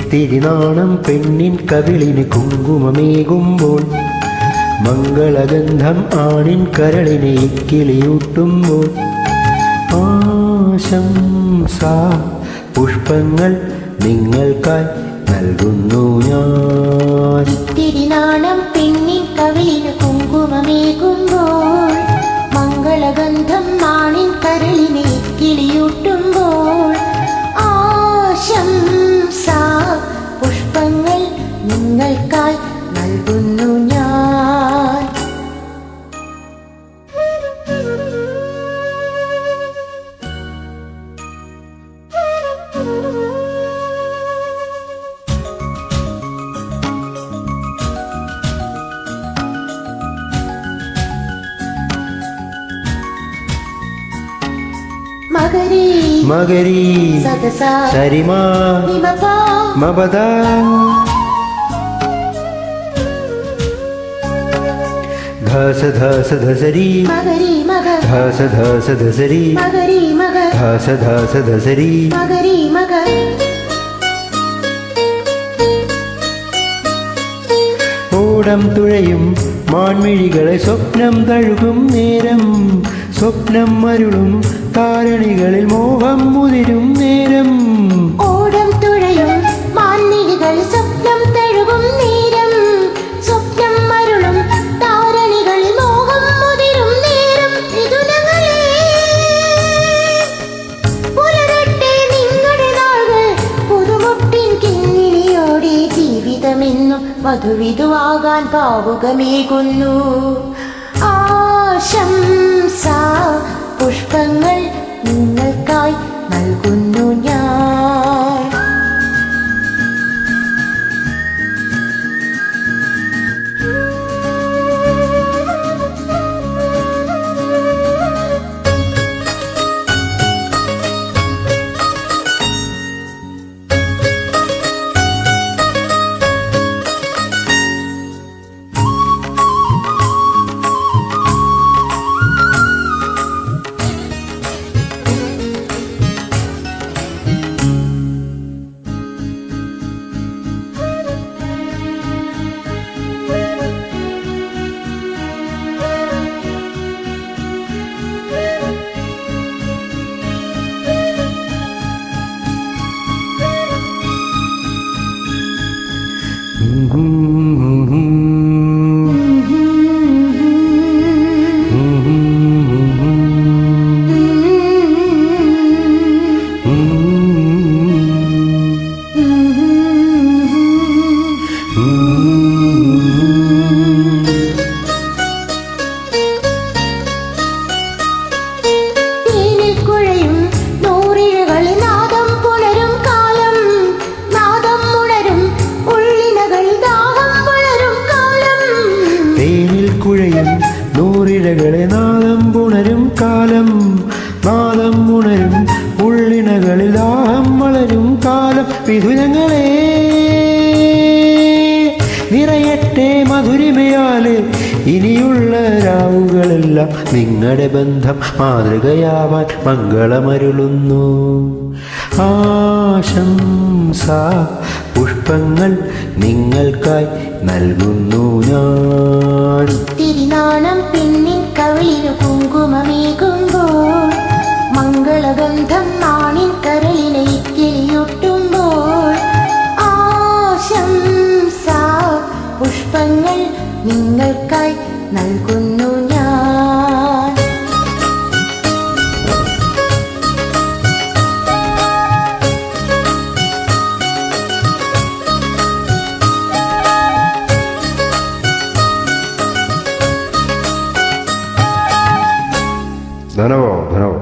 ഇത്തിരി നാണം പെണ്ണിൻ കവിളിന് കുങ്കുമമേകുമ്പോൾ, മംഗളഗന്ധം ആണിൻ കരളിനെ കിളിയൂട്ടുമ്പോൾ, ആശംസാ പുഷ്പങ്ങൾ നിങ്ങൾക്കായി നൽകുന്നു ഞാൻ. ഇത്തിരി നാണം പെണ്ണിൻ കവിളിന് കുങ്കുമമേകുമ്പോൾ, മംഗളഗന്ധം ആണിൻ കരളിനെ കിളിയൂട്ടുമ്പോൾ, ആശംസാ പുഷ്പങ്ങൾ നിങ്ങൾക്കായി നൽകുന്നു ഞാൻ. മകരി മകരി സദസ സരിമാ നിമപ മപദ ധസ ധസ ധസരി മകരി മഗ ധസ ധസ ധസരി മകരി മഗ ധസ ധസ ധസരി മകരി മഗ. ഓടം തുഴയും മാൻമിഴികളെ സ്വപ്നം തഴുകും നേരം, സ്വപ്നം മരുളും താരണികളിൽ മോഹം മുതിരും നേരം, ഓടം തുഴയും മാൻമിഴികൾ സ്വപ്നം തഴുകും നേരം, സ്വപ്നം മരുളും താരണികളിൽ മോഹം മുതിരും നേരം. മിഥുനങ്ങളേ പുലരട്ടെ നിങ്ങളുടെ നാളുകൾ, പുതുമുട്ടിൻ കിങ്ങിണിയോടെ ജീവിതമെന്നും മധുവിധുവാകാൻ ഭാവുകമേകുന്നു. ആശംസാ പുഷ്പങ്ങൾ നിങ്ങൾക്കായി നൽകുന്നു ഞാൻ. കുഴയും നൂറിഴകളെ നാദം പുണരും കാലം, നാദം ഉണരും ഉള്ളിണകളിൽ ദാഹം വളരും കാലം. മിഥുനങ്ങളെ നിറയട്ടെ മധുരിമയാല് ഇനിയുള്ള രാവുകളെല്ലാം, നിങ്ങളുടെ ബന്ധം മാതൃകയാവാൻ മംഗളമരുളുന്നു. ആശംസാ പുഷ്പങ്ങൾ നിങ്ങൾക്കായി നൽകുന്നു ഞാൻ. തിരുനാണം പെണ്ണിൻ കവിളിനു കുങ്കുമമേകുമ്പോൾ, മംഗളഗന്ധം ആണിൻ കരളിനെ കിളിയൂട്ടുമ്പോൾ, ആശംസാ പുഷ്പങ്ങൾ നിങ്ങൾക്കായി നൽകുന്നു ഞാൻ. ധനവാ ധനവാ.